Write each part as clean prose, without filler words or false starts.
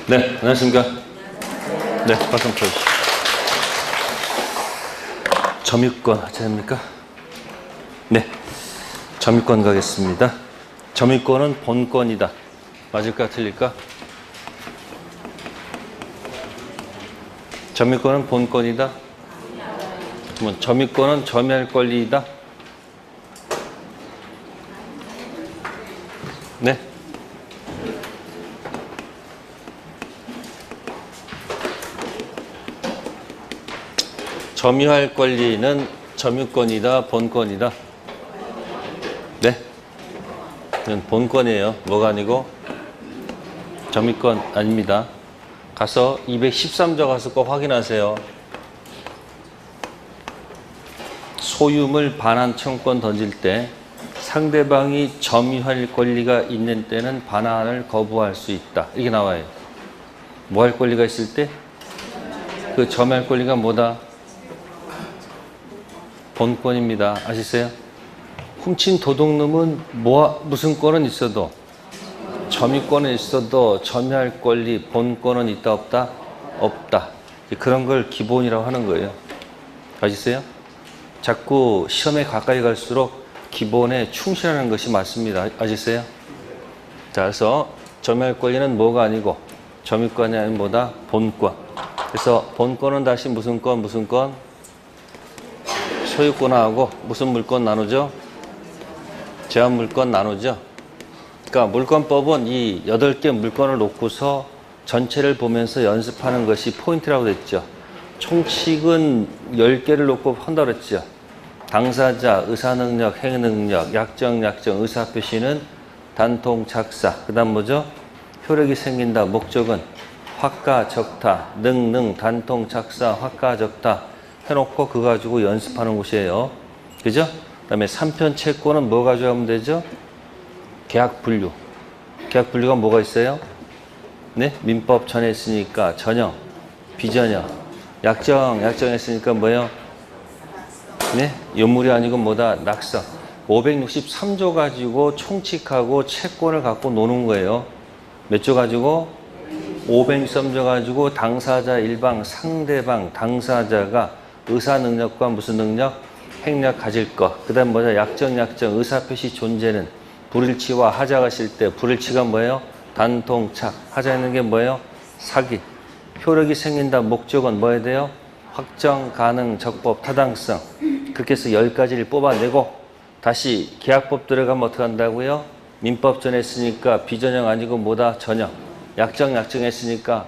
네, 안녕하십니까. 네, 박수 한번 쳐주시죠. 점유권 하셔야 됩니까? 네, 점유권 가겠습니다. 점유권은 본권이다. 맞을까, 틀릴까? 점유권은 본권이다. 그러면 점유권은 점유할 권리이다. 네. 점유할 권리는 점유권이다, 본권이다. 네. 이건 본권이에요. 뭐가 아니고 점유권 아닙니다. 가서 213조 가서 꼭 확인하세요. 소유물 반환 청구권 던질 때 상대방이 점유할 권리가 있는 때는 반환을 거부할 수 있다. 이게 나와요. 뭐 할 권리가 있을 때? 그 점유할 권리가 뭐다? 본권입니다. 아시세요? 훔친 도둑놈은 무슨 권은 있어도, 점유권은 있어도 점유할 권리, 본권은 있다 없다? 없다. 그런 걸 기본이라고 하는 거예요. 아시세요? 자꾸 시험에 가까이 갈수록 기본에 충실하는 것이 맞습니다. 아시세요? 자, 그래서 점유할 권리는 뭐가 아니고 점유권이 아닌 뭐다? 본권. 그래서 본권은 다시 무슨 권, 무슨 권? 소유권하고 무슨 물권 나누죠? 제한 물권 나누죠? 그러니까 물권법은 이 8개 물권을 놓고서 전체를 보면서 연습하는 것이 포인트라고 했죠. 총칙은 10개를 놓고 한다고 했죠. 당사자, 의사능력, 행능력, 약정, 의사표시는 단통, 작사. 그 다음 뭐죠? 효력이 생긴다, 목적은 확가, 적타, 능, 단통, 작사, 확가, 적타 해놓고 그거 가지고 연습하는 곳이에요. 그죠? 그 다음에 3편 채권은 뭐 가지고 하면 되죠? 계약 분류. 계약 분류가 뭐가 있어요? 네? 민법 전에 했으니까 전형, 비전형. 약정 했으니까 뭐예요? 네? 요물이 아니고 뭐다? 낙서. 563조 가지고 총칙하고 채권을 갖고 노는 거예요. 몇 조 가지고? 563조 가지고 당사자 일방, 상대방, 당사자가 의사 능력과 무슨 능력? 행력 가질 것. 그 다음 뭐냐? 약정, 의사표시 존재는 불일치와 하자가 있을 때 불일치가 뭐예요? 단통착. 하자 있는 게 뭐예요? 사기. 효력이 생긴다. 목적은 뭐 해야 돼요? 확정, 가능, 적법, 타당성. 그렇게 해서 10가지를 뽑아내고 다시 계약법 들어가면 어떻게 한다고요? 민법 전에 했으니까 비전형 아니고 뭐다? 전형. 약정 했으니까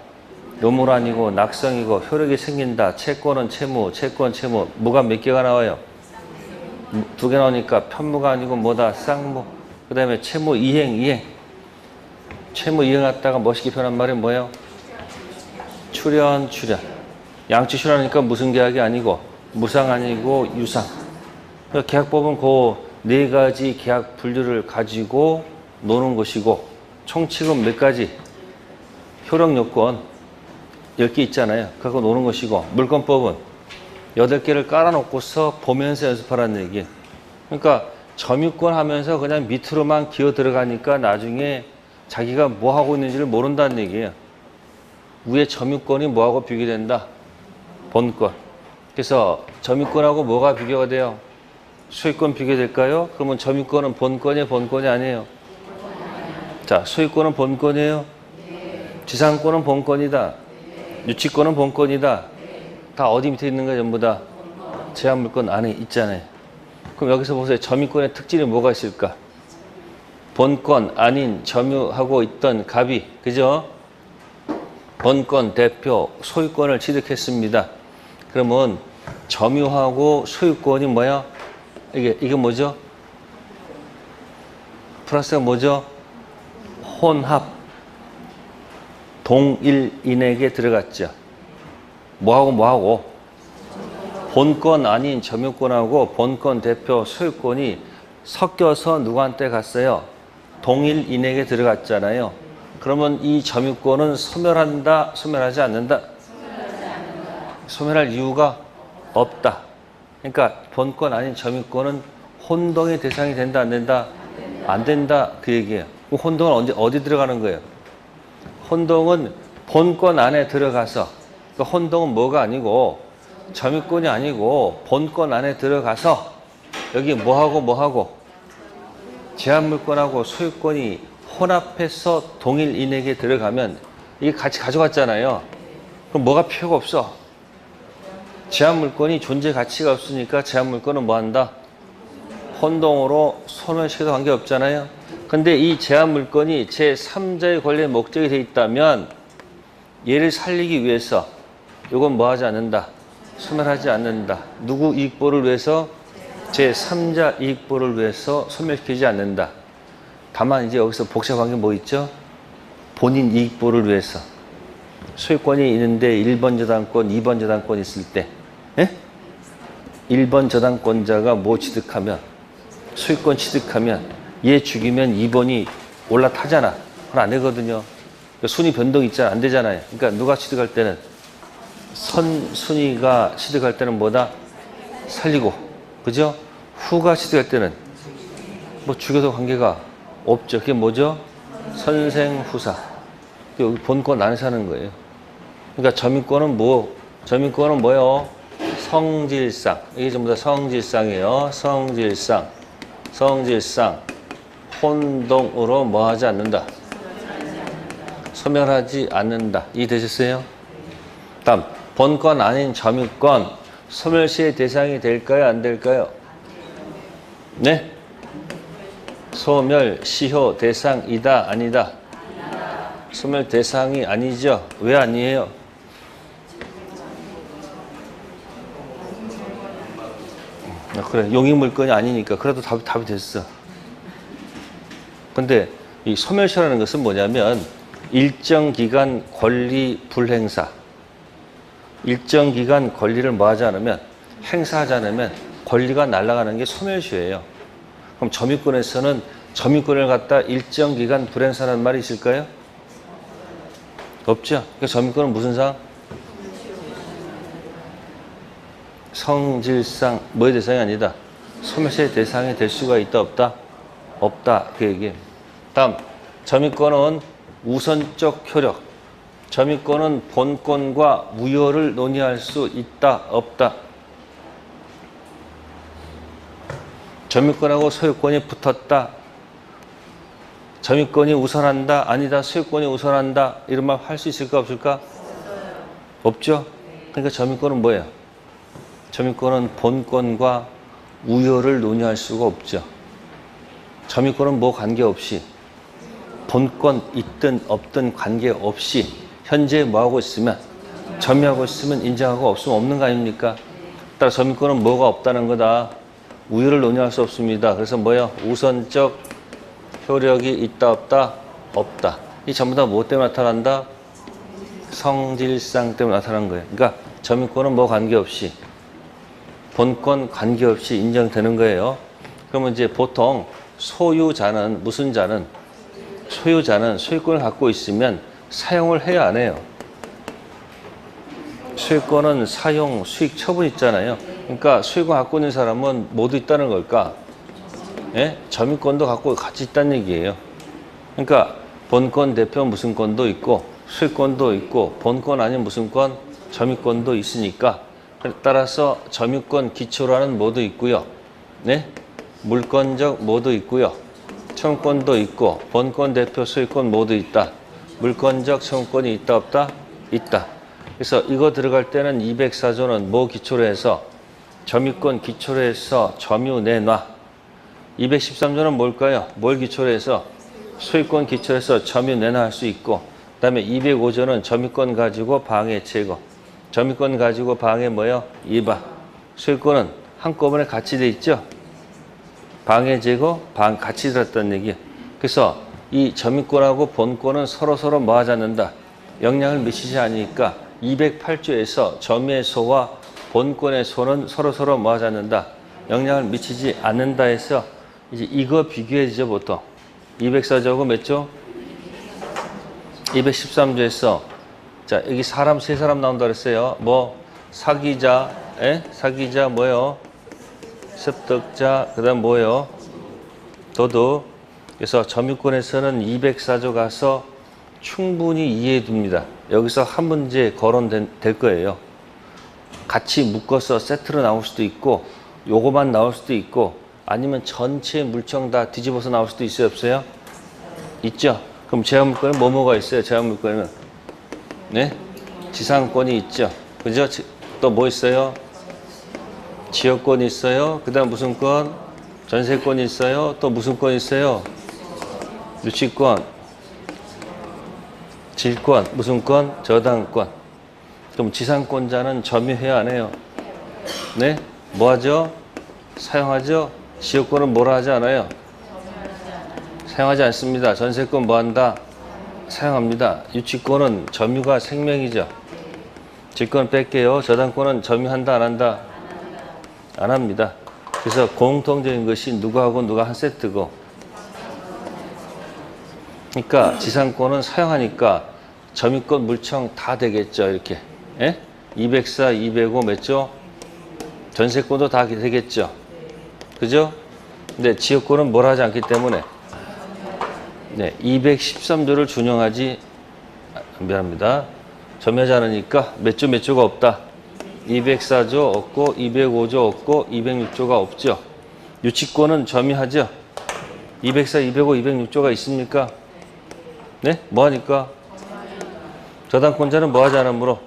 요물 아니고 낙성이고 효력이 생긴다. 채권은 채무, 채무. 뭐가 몇 개가 나와요? 2개 나오니까 편무가 아니고 뭐다? 쌍무. 그 다음에 채무 이행. 채무 이행 갖다가 멋있게 표현한 말이 뭐예요? 출연. 양치 출연하니까 무슨 계약이 아니고 무상 아니고 유상. 그러니까 계약법은 그 4가지 계약 분류를 가지고 노는 것이고 총칙은 몇 가지? 효력 요건 10개 있잖아요. 그거 노는 것이고 물권법은 8개를 깔아놓고서 보면서 연습하라는 얘기. 그러니까 점유권 하면서 그냥 밑으로만 기어 들어가니까 나중에 자기가 뭐 하고 있는지를 모른다는 얘기예요. 위에 점유권이 뭐하고 비교된다? 본권. 그래서 점유권하고 뭐가 비교가 돼요? 소유권 비교될까요? 그러면 점유권은 본권이에요, 본권이 아니에요? 자, 소유권은 본권이에요? 지상권은 본권이다. 유치권은 본권이다. 다 어디 밑에 있는 거야, 전부 다? 제한물권 안에 있잖아요. 그럼 여기서 보세요. 점유권의 특징이 뭐가 있을까? 본권 아닌 점유하고 있던 갑이, 그죠? 본권 대표 소유권을 취득했습니다. 그러면 점유하고 소유권이 뭐야? 이게 뭐죠? 플러스가 뭐죠? 혼합. 동일인에게 들어갔죠. 뭐하고? 본권 아닌 점유권하고 본권 대표 소유권이 섞여서 누구한테 갔어요? 동일인에게 들어갔잖아요. 그러면 이 점유권은 소멸한다, 소멸하지 않는다? 소멸할 이유가 없다. 그러니까 본권 아닌 점유권은 혼동의 대상이 된다, 안 된다? 안 된다, 그 얘기예요. 혼동은 어디 들어가는 거예요? 혼동은 본권 안에 들어가서, 그러니까 혼동은 뭐가 아니고 점유권이 아니고 본권 안에 들어가서 여기 뭐하고 제한물권하고 소유권이 혼합해서 동일 인에게 들어가면 이게 같이 가져갔잖아요. 그럼 뭐가 필요가 없어. 제한물권이 존재 가치가 없으니까 제한물권은 뭐한다? 혼동으로 소멸시켜도 관계없잖아요. 근데 이 제한물권이 제3자의 권리의 목적이 돼 있다면 얘를 살리기 위해서 이건 뭐하지 않는다? 소멸하지 않는다. 누구 이익보를 위해서? 제3자 이익보를 위해서 소멸시키지 않는다. 다만 이제 여기서 복잡한 게 뭐 있죠? 본인 이익보를 위해서. 소유권이 있는데 1번 저당권, 2번 저당권 있을 때 1번 저당권자가 뭐 취득하면 소유권 취득하면 얘 죽이면 2번이 올라타잖아. 그건 안 되거든요. 그러니까 순위 변동 있잖아. 안 되잖아요. 그러니까 누가 취득할 때는 선순위가 취득할 때는 뭐다? 살리고. 그죠? 후가 취득할 때는 뭐 죽여도 관계가 없죠. 그게 뭐죠? 선생후사. 여기 본권 안에서 하는 거예요. 그러니까 점유권은 뭐? 점유권은 뭐예요? 성질상. 이게 전부 다 성질상이에요. 성질상. 혼동으로 뭐 하지 않는다? 소멸하지 않는다. 이해되셨어요? 다음, 본권 아닌 점유권. 소멸시의 대상이 될까요? 안 될까요? 네? 소멸, 시효 대상이다? 아니다? 소멸 대상이 아니죠? 왜 아니에요? 그래, 용익물건이 아니니까. 그래도 답이 됐어. 근데 이 소멸시라는 것은 뭐냐면 일정 기간 권리 불행사. 일정 기간 권리를 뭐 하지 않으면, 행사하지 않으면 권리가 날아가는 게 소멸시예요. 그럼 점유권에서는 점유권을 갖다 일정 기간 불행사라는 말이 있을까요? 없죠. 그러니까 점유권은 무슨 상? 성질상. 뭐의 대상이 아니다? 소멸시의 대상이 될 수가 있다 없다? 없다. 그 얘기. 다음, 점유권은 우선적 효력. 점유권은 본권과 무효를 논의할 수 있다 없다? 점유권하고 소유권이 붙었다. 점유권이 우선한다? 아니다. 소유권이 우선한다. 이런 말 할 수 있을까 없을까? 없죠. 그러니까 점유권은 뭐예요? 점유권은 본권과 우효를 논의할 수가 없죠. 점유권은 뭐 관계없이, 본권 있든 없든 관계없이 현재 뭐하고 있으면, 점유하고 있으면 인정하고 없으면 없는 거 아닙니까? 따라 점유권은 뭐가 없다는 거다? 우효를 논의할 수 없습니다. 그래서 뭐예요? 우선적 효력이 있다 없다? 없다. 이 전부 다 뭐 때문에 나타난다? 성질상 때문에 나타난 거예요. 그러니까 점유권은 뭐 관계없이, 본권 관계없이 인정되는 거예요. 그러면 이제 보통 소유자는, 무슨 자는? 소유자는 소유권을 갖고 있으면 사용을 해야 안 해요. 소유권은 사용, 수익, 처분 있잖아요. 그러니까 소유권 갖고 있는 사람은 모두 있다는 걸까? 예? 점유권도 갖고 같이 있다는 얘기예요. 그러니까 본권 대표 무슨 권도 있고 소유권도 있고 본권 아닌 무슨 권? 점유권도 있으니까 따라서 점유권 기초로 하는 뭐도 있고요. 네? 물권적 뭐도 있고요. 청권도 있고 본권 대표 소유권 모두 있다. 물권적 청권이 있다 없다? 있다. 그래서 이거 들어갈 때는 204조는 뭐 기초로 해서? 점유권 기초로 해서 점유 내놔. 213조는 뭘까요? 뭘 기초로 해서? 소유권 기초로 해서 점유 내놔 할 수 있고, 그 다음에 205조는 점유권 가지고 방해 제거. 점유권 가지고 방해 뭐요? 이바. 소유권은 한꺼번에 같이 돼 있죠? 방해 제거, 같이 들었다는 얘기예요. 그래서 이 점유권하고 본권은 서로 뭐 하지 않는다? 영향을 미치지 않으니까 208조에서 점유의 소와 본권의 소는 서로 뭐 하지 않는다? 영향을 미치지 않는다 해서 이제 이거 비교해지죠, 보통. 204조하고 몇 조? 213조에서 자, 여기 세 사람 나온다 그랬어요. 뭐 사기자, 사기자 뭐예요? 습득자, 그 다음 뭐예요? 도둑. 그래서 점유권에서는 204조 가서 충분히 이해해 둡니다. 여기서 한 문제 거론될 거예요. 같이 묶어서 세트로 나올 수도 있고 요거만 나올 수도 있고 아니면 전체 물청 다 뒤집어서 나올 수도 있어요, 없어요? 있죠? 그럼 제한물건은 뭐가 있어요? 제한물건은 네? 지상권이 있죠. 그죠? 또 뭐 있어요? 지역권이 있어요. 그 다음 무슨 권? 전세권이 있어요. 또 무슨 권 있어요? 유치권, 질권, 무슨 권? 저당권. 그럼 지상권자는 점유해야 안 해요? 네? 뭐 하죠? 사용하죠? 지역권은 뭐라 하지 않아요? 사용하지 않습니다. 전세권 뭐 한다? 사용합니다. 유치권은 점유가 생명이죠. 질권 뺄게요. 저당권은 점유한다, 안 한다? 안 합니다. 그래서 공통적인 것이 누구하고 누가 한 세트고, 그러니까 지상권은 사용하니까 점유권 물청 다 되겠죠. 이렇게. 예? 204, 205 맺죠? 전세권도 다 되겠죠. 그죠? 근데 지역권은 뭘 하지 않기 때문에 네, 213조를 준용하지 미안합니다. 점유하지 않으니까 몇 조가 없다. 204조 없고 205조 없고 206조가 없죠. 유치권은 점유하죠. 204, 205, 206조가 있습니까? 네? 뭐 하니까? 저당권자는 뭐 하지 않으므로?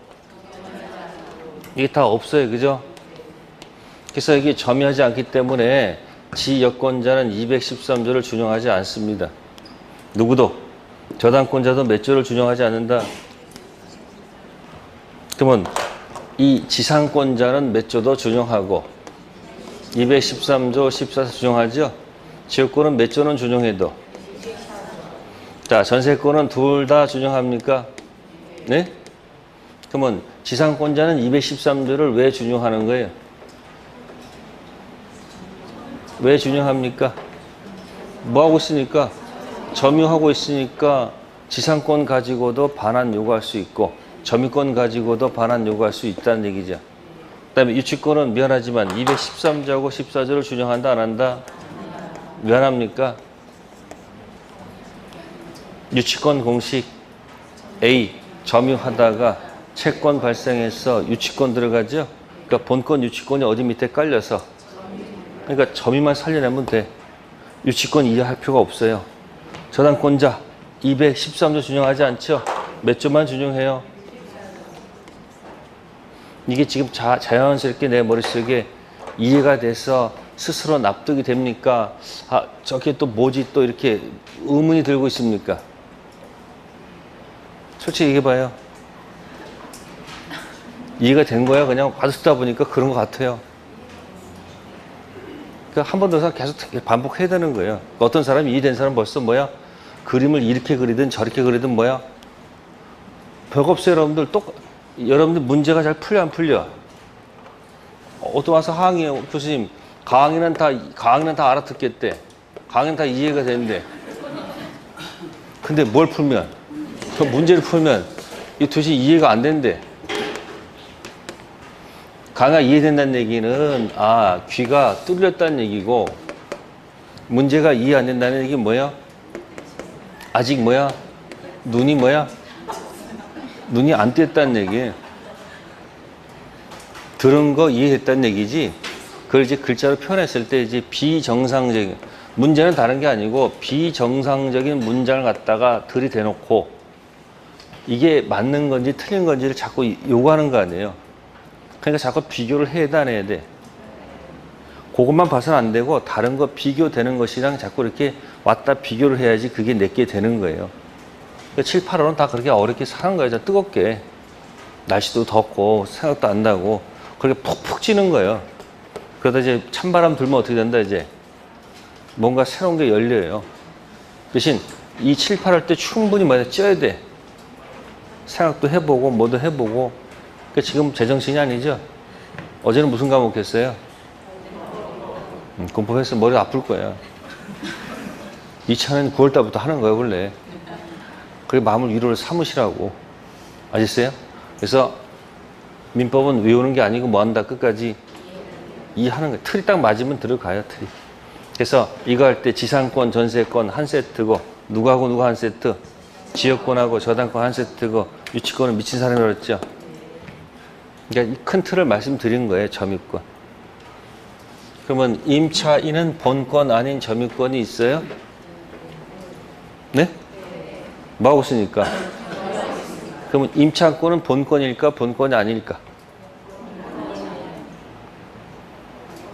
이게 다 없어요. 그죠? 그래서 이게 점유하지 않기 때문에 지역권자는 213조를 준용하지 않습니다. 누구도. 저당권자도 몇 조를 준용하지 않는다. 그러면 이 지상권자는 몇 조도 준용하고 213조 14조 준용하죠. 지역권은 몇 조는 준용해도. 자, 전세권은 둘 다 준용합니까? 네? 그러면 지상권자는 213조를 왜 준용하는 거예요? 왜 준용합니까? 뭐 하고 있으니까? 점유하고 있으니까 지상권 가지고도 반환 요구할 수 있고 점유권 가지고도 반환 요구할 수 있다는 얘기죠. 그 다음에 유치권은 미안하지만 213조하고 14조를 준용한다, 안 한다? 왜 안 합니까? 유치권 공식 A, 점유하다가 채권 발생해서 유치권 들어가죠? 그러니까 본권 유치권이 어디 밑에 깔려서 그러니까 점유만 살려내면 돼. 유치권 이해할 필요가 없어요. 저당권자 213조 준용하지 않죠? 몇 조만 준용해요? 이게 지금 자연스럽게 내 머릿속에 이해가 돼서 스스로 납득이 됩니까? 아, 저게 또 뭐지? 또 이렇게 의문이 들고 있습니까? 솔직히 얘기해봐요. 이해가 된 거야? 그냥 받듣다 보니까 그런 것 같아요. 그러니까 한 번 더 계속 반복해야 되는 거예요. 어떤 사람이 이해된 사람은 벌써 뭐야? 그림을 이렇게 그리든 저렇게 그리든 뭐야? 별거 없어요, 여러분들. 여러분들 문제가 잘 풀려, 안 풀려? 어떤 와서 항의해요. 교수님, 강의는 다 알아듣겠대. 강의는 다 이해가 되는데. 근데 뭘 풀면? 그 문제를 풀면 이 도저히 이해가 안 된대. 강의가 이해된다는 얘기는 귀가 뚫렸다는 얘기고 문제가 이해 안 된다는 얘기는 뭐야? 아직 뭐야? 눈이 뭐야? 눈이 안 뗐다는 얘기예요. 들은 거 이해했다는 얘기지. 그걸 이제 글자로 표현했을 때 이제 비정상적인 문제는 다른 게 아니고 비정상적인 문장을 갖다가 들이대놓고 이게 맞는 건지 틀린 건지를 자꾸 요구하는 거 아니에요. 그러니까 자꾸 비교를 해야 안 해야 돼. 그것만 봐서는 안 되고 다른 거 비교되는 것이랑 자꾸 이렇게 왔다 비교를 해야지 그게 내게 되는 거예요. 7, 8월은 다 그렇게 어렵게 사는 거예요. 뜨겁게. 날씨도 덥고 생각도 안 나고 그렇게 푹푹 찌는 거예요. 그러다 이제 찬바람 들면 어떻게 된다 이제 뭔가 새로운 게 열려요. 대신 이 7, 8월 때 충분히 많이 쪄야 돼. 생각도 해보고 뭐도 해보고. 그러니까 지금 제정신이 아니죠. 어제는 무슨 과목 했어요? 공법했으면 머리 아플 거야. 2차는 9월 달부터 하는 거예요 원래. 그게 마음을 위로를 삼으시라고. 아셨어요? 그래서 민법은 외우는 게 아니고 뭐 한다 끝까지 이해하는 거예요. 틀이 딱 맞으면 들어가요 틀이. 그래서 이거 할 때 지상권 전세권 한 세트고 누구하고 누가 한 세트? 지역권하고 저당권 한 세트고 유치권은 미친 사람이라고 그랬죠. 그러니까 이 큰 틀을 말씀드린 거예요. 점유권. 그러면 임차인은 본권 아닌 점유권이 있어요? 네? 뭐하고 있으니까? 그러면 임차권은 본권일까 본권이 아닐까?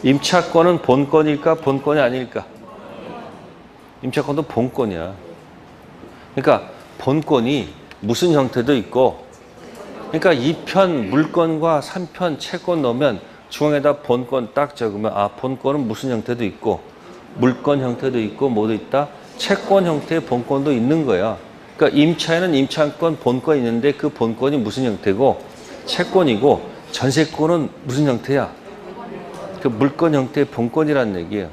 임차권은 본권일까 본권이 아닐까? 임차권도 본권이야. 그러니까 본권이 무슨 형태도 있고, 그러니까 2편 물권과 3편 채권 넣으면 중앙에다 본권 딱 적으면 아 본권은 무슨 형태도 있고 물권 형태도 있고 뭐도 있다? 채권 형태의 본권도 있는 거야. 그러니까 임차에는 임차권 본권이 있는데 그 본권이 무슨 형태고 채권이고 전세권은 무슨 형태야? 그 물권 형태의 본권이라는 얘기예요.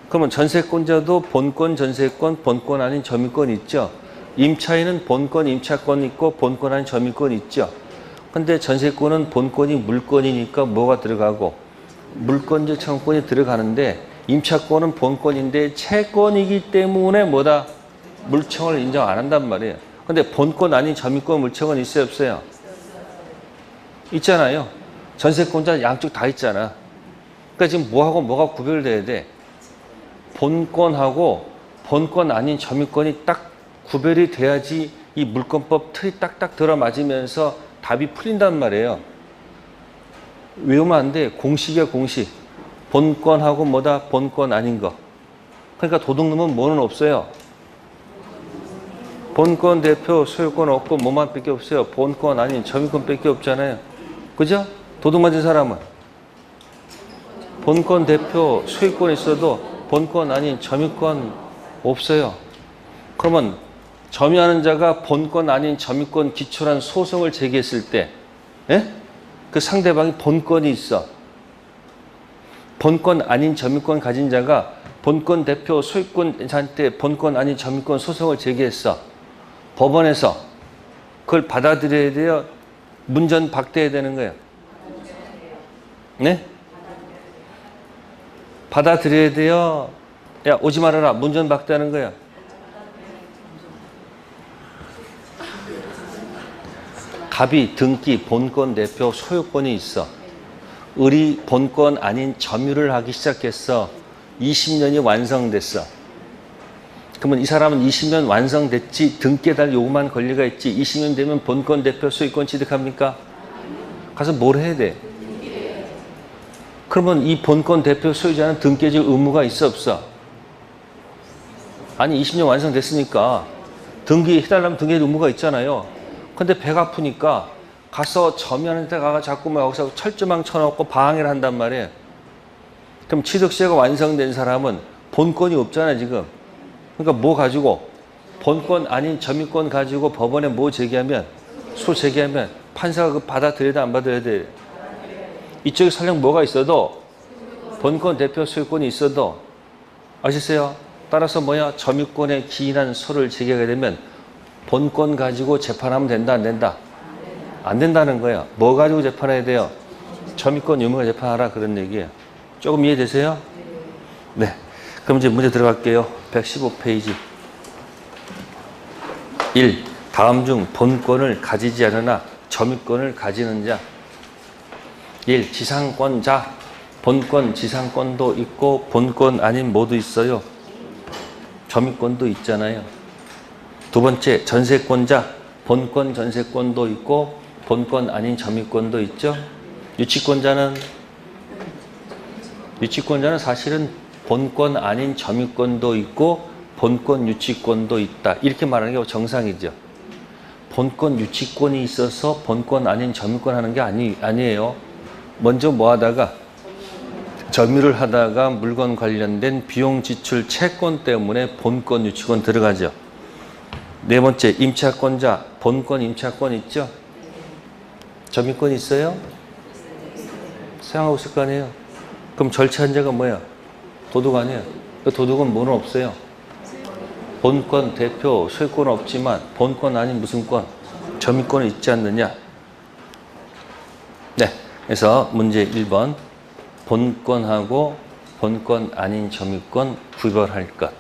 그러면 전세권자도 본권, 전세권, 본권 아닌 점유권 있죠. 임차인은 본권, 임차권 있고 본권 아닌 점유권 있죠. 근데 전세권은 본권이 물권이니까 뭐가 들어가고 물권제 청권이 들어가는데 임차권은 본권인데 채권이기 때문에 뭐다? 물청을 인정 안 한단 말이에요. 근데 본권 아닌 점유권 물청은 있어요 없어요? 있잖아요. 전세권자 양쪽 다 있잖아. 그러니까 지금 뭐하고 뭐가 구별돼야 돼? 본권하고 본권 아닌 점유권이 딱 구별이 돼야지 이 물권법 틀이 딱딱 들어맞으면서 답이 풀린단 말이에요. 외우면 안 돼. 공식이야 공식. 본권하고 뭐다? 본권 아닌 거. 그러니까 도둑 놈은 뭐는 없어요? 본권 대표 소유권 없고 뭐만 밖에 없어요? 본권 아닌 점유권 밖에 없잖아요. 그죠? 도둑 맞은 사람은 본권 대표 소유권 있어도 본권 아닌 점유권 없어요. 그러면 점유하는 자가 본권 아닌 점유권 기초란 소송을 제기했을 때 그 상대방이 본권이 있어. 본권 아닌 점유권 가진 자가 본권 대표 소유권자한테 본권 아닌 점유권 소송을 제기했어. 법원에서 그걸 받아들여야 돼요? 문전 박대해야 되는 거예요? 네? 받아들여야 돼요? 야 오지 말아라. 문전 박대하는 거야. 갑이 등기 본권 대표 소유권이 있어. 을이 본권 아닌 점유를 하기 시작했어. 20년이 완성됐어. 그러면 이 사람은 20년 완성됐지 등기해달 요구만 권리가 있지 20년 되면 본권 대표 소유권 취득합니까? 가서 뭘 해야 돼? 그러면 이 본권 대표 소유자는 등기해줄 의무가 있어 없어? 아니 20년 완성됐으니까 등기해달라면 등기해줄 의무가 있잖아요. 근데 배가 아프니까 가서 점유하는 데 가서 자꾸 막 여기서 철조망 쳐놓고 방해를 한단 말이에요. 그럼 취득세가 완성된 사람은 본권이 없잖아 지금. 그러니까 뭐 가지고 본권 아닌 점유권 가지고 법원에 뭐 제기하면 소 제기하면 판사가 그 받아들여야 돼 안 받아들여야 돼? 이쪽에 설령 뭐가 있어도 본권 대표 소유권이 있어도 아시세요? 따라서 뭐야? 점유권에 기인한 소를 제기하게 되면 본권 가지고 재판하면 된다 안 된다? 안 된다는 거야. 뭐 가지고 재판해야 돼요? 점유권 유무가 재판하라 그런 얘기예요. 조금 이해되세요? 네. 그럼 이제 문제 들어갈게요. 115페이지. 1. 다음 중 본권을 가지지 않으나 점유권을 가지는 자. 1. 지상권자. 본권, 지상권도 있고 본권 아닌 뭐도 있어요? 점유권도 있잖아요. 두 번째, 전세권자. 본권, 전세권도 있고 본권 아닌 점유권도 있죠. 유치권자는 사실은 본권 아닌 점유권도 있고 본권 유치권도 있다. 이렇게 말하는 게 정상이죠. 본권 유치권이 있어서 본권 아닌 점유권 하는 게 아니에요. 먼저 뭐 하다가 점유를 하다가 물건 관련된 비용 지출 채권 때문에 본권 유치권 들어가죠. 네 번째, 임차권자. 본권 임차권 있죠? 점유권 있어요? 사용하고 있을 거 아니에요? 그럼 절차한 자가 뭐야? 도둑 아니에요? 그 도둑은 뭐는 없어요? 본권 대표 소유권은 없지만 본권 아닌 무슨 권? 점유권은 있지 않느냐? 네. 그래서 문제 1번. 본권하고 본권 아닌 점유권 구별할 것.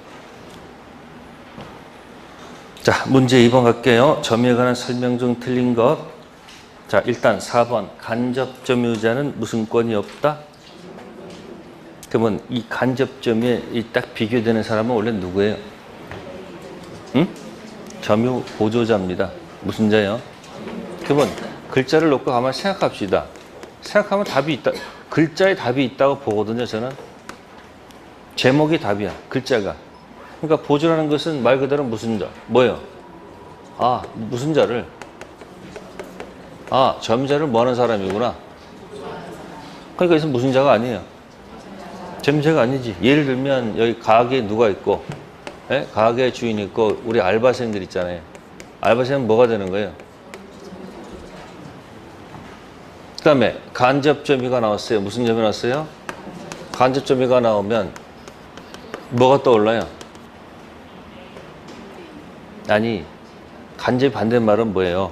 자, 문제 2번 갈게요. 점유에 관한 설명 중 틀린 것. 자, 일단 4번. 간접 점유자는 무슨 권이 없다? 그러면 이 간접 점유에 딱 비교되는 사람은 원래 누구예요? 응? 점유 보조자입니다. 무슨 자요? 그러면 글자를 놓고 가만히 생각합시다. 생각하면 답이 있다. 글자에 답이 있다고 보거든요, 저는. 제목이 답이야, 글자가. 그러니까 보조라는 것은 말 그대로 무슨 자? 뭐예요? 아, 무슨 자를? 아, 점유자를 뭐 하는 사람이구나. 그러니까 여기서 무슨 자가 아니에요. 점유자가 아니지. 예를 들면 여기 가게에 누가 있고, 예? 가게 주인이 있고, 우리 알바생들 있잖아요. 알바생은 뭐가 되는 거예요? 그 다음에 간접 점유가 나왔어요. 무슨 점이 나왔어요? 간접 점유가 나오면 뭐가 떠올라요? 아니, 간접의 반대말은 뭐예요?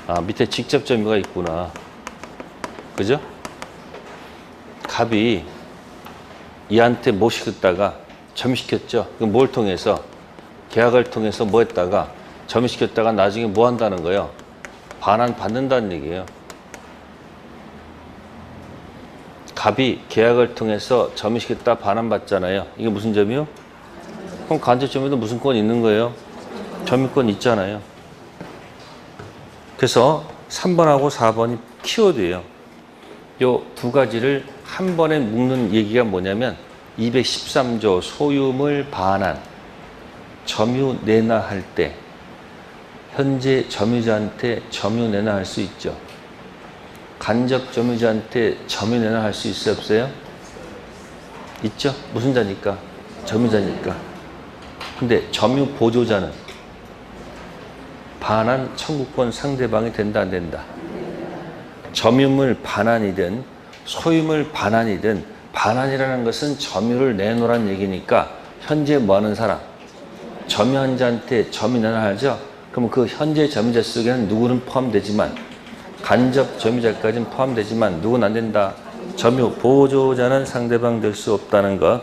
아, 밑에 직접 점유가 있구나. 그죠? 갑이 얘한테 뭐 시켰다가 점유시켰죠. 그럼 뭘 통해서? 계약을 통해서 뭐 했다가 점유시켰다가 나중에 뭐 한다는 거예요? 반환 받는다는 얘기예요. 갑이 계약을 통해서 점유시켰다 반환 받잖아요. 이게 무슨 점이요? 그럼 간접 점유도 무슨 권 있는 거예요? 점유권 있잖아요. 그래서 3번하고 4번이 키워드예요. 요 두 가지를 한 번에 묶는 얘기가 뭐냐면 213조 소유물 반환 점유 내놔할 때 현재 점유자한테 점유 내놔할 수 있죠. 간접 점유자한테 점유 내놔할 수 있어요, 없어요? 있죠. 무슨 자니까? 점유자니까. 근데 점유 보조자는 반환 청구권 상대방이 된다, 안 된다? 점유물 반환이든 소유물 반환이든 반환이라는 것은 점유를 내놓으라는 얘기니까 현재 뭐 하는 사람? 점유한 자한테 점유 내놔야죠. 그럼 그 현재 점유자 속에는 누구는 포함되지만 간접 점유자까지는 포함되지만 누구는 안 된다? 점유 보조자는 상대방 될 수 없다는 것.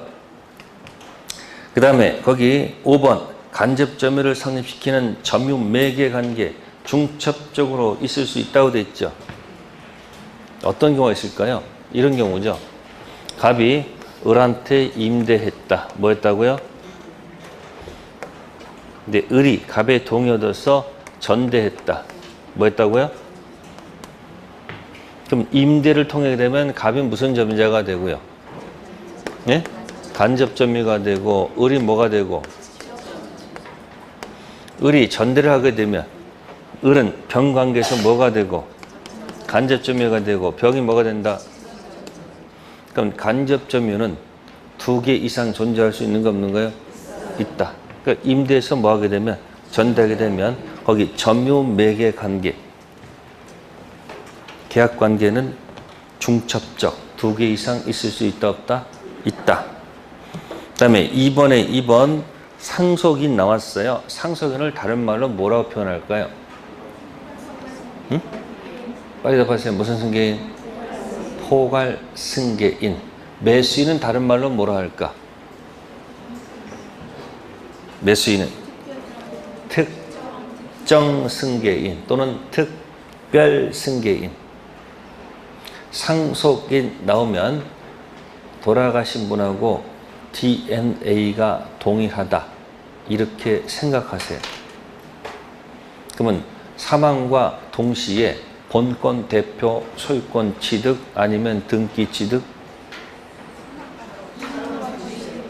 그 다음에 거기 5번 간접 점유를 성립시키는 점유 매개 관계 중첩적으로 있을 수 있다고 돼 있죠. 어떤 경우가 있을까요? 이런 경우죠. 갑이 을한테 임대했다. 뭐 했다고요? 근데 을이 갑의 동의 얻어서 전대했다. 뭐 했다고요? 그럼 임대를 통하게 되면 갑이 무슨 점유자가 되고요? 예? 간접 점유가 되고 을이 뭐가 되고? 을이 전대를 하게 되면 을은 병 관계에서 뭐가 되고? 간접 점유가 되고 병이 뭐가 된다? 그럼 간접 점유는 2개 이상 존재할 수 있는 거 없는 거예요? 있다. 그러니까 임대에서 뭐 하게 되면 전대하게 되면 거기 점유 매개 관계 계약 관계는 중첩적 2개 이상 있을 수 있다 없다? 있다. 그 다음에 2번 상속인 나왔어요. 상속인을 다른 말로 뭐라고 표현할까요? 응? 빨리 답하세요. 무슨 승계인? 포괄 승계인. 매수인은 다른 말로 뭐라 할까? 매수인은 특정 승계인 또는 특별 승계인. 상속인 나오면 돌아가신 분하고 DNA가 동일하다. 이렇게 생각하세요. 그러면 사망과 동시에 본권 대표 소유권 취득 아니면 등기 취득?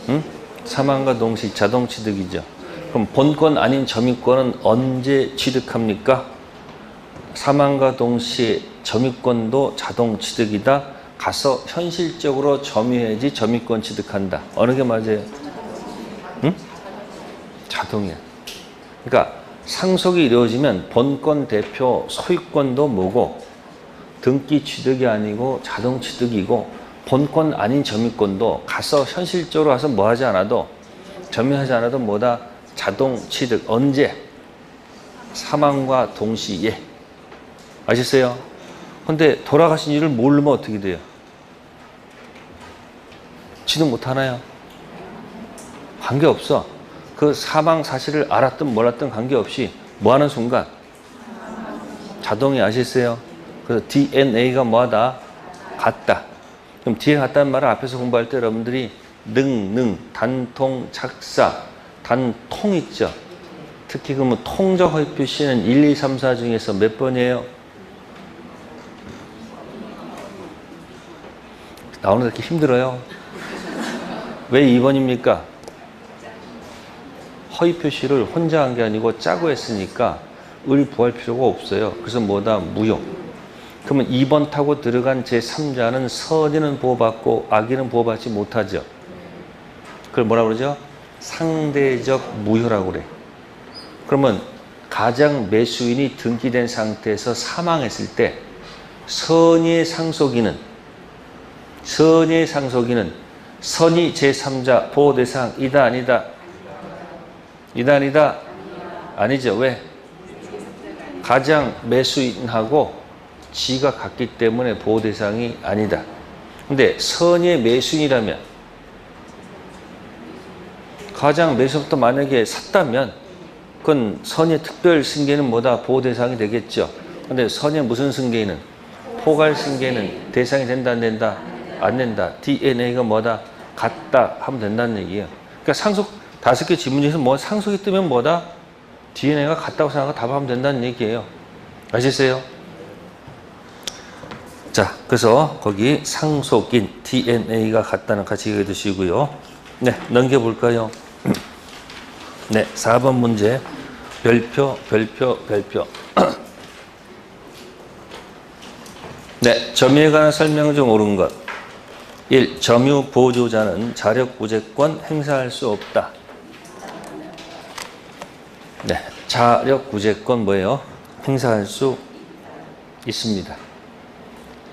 응? 사망과 동시 자동 취득이죠. 그럼 본권 아닌 점유권은 언제 취득합니까? 사망과 동시에 점유권도 자동 취득이다. 가서 현실적으로 점유해야지 점유권 취득한다. 어느 게 맞아요? 응? 자동이야. 그러니까 상속이 이루어지면 본권 대표 소유권도 뭐고 등기 취득이 아니고 자동 취득이고 본권 아닌 점유권도 가서 현실적으로 가서 뭐 하지 않아도 점유하지 않아도 뭐다? 자동 취득. 언제? 사망과 동시에. 아셨어요? 근데 돌아가신 일을 모르면 어떻게 돼요? 취득 못 하나요? 관계없어. 그 사망 사실을 알았든 몰랐든 관계없이 뭐 하는 순간 자동이 아시겠어요? 그래서 DNA가 뭐하다? 같다. 그럼 DNA 같다는 말을 앞에서 공부할 때 여러분들이 능, 단통, 작사, 단통 있죠? 특히 그러면 통적 허위 표시는 1, 2, 3, 4 중에서 몇 번이에요? 나오는 데 이렇게 힘들어요. 왜 2번입니까? 허위 표시를 혼자 한 게 아니고 짜고 했으니까 을 부할 필요가 없어요. 그래서 뭐다? 무용. 그러면 2번 타고 들어간 제3자는 선의는 보호받고 악의는 보호받지 못하죠. 그걸 뭐라 그러죠? 상대적 무효라고 그래. 그러면 가장 매수인이 등기된 상태에서 사망했을 때 선의의 상속인은 선의 제3자 보호대상 이다 아니다? 이다 아니다? 아니죠. 왜? 가장 매수인하고 지가 같기 때문에 보호대상이 아니다. 근데 선의의 매수인이라면 가장 매수부터 만약에 샀다면 그건 선의의 특별 승계는 뭐다? 보호대상이 되겠죠. 근데 선의의 무슨 승계는? 포괄 승계는 대상이 된다 안 된다? 안 된다. DNA가 뭐다? 같다 하면 된다는 얘기예요. 그러니까 상속 5개 지문 중에서 뭐 상속이 뜨면 뭐다? DNA가 같다고 생각하고 답하면 된다는 얘기예요. 아시겠어요? 자, 그래서 거기 상속인 DNA가 같다는 같이 얘기해 두시고요. 네, 넘겨볼까요? 네, 4번 문제. 별표. 네, 점유에 관한 설명 중 옳은 것. 1. 점유 보조자는 자력구제권 행사할 수 없다. 네, 자력구제권 뭐예요? 행사할 수 있습니다.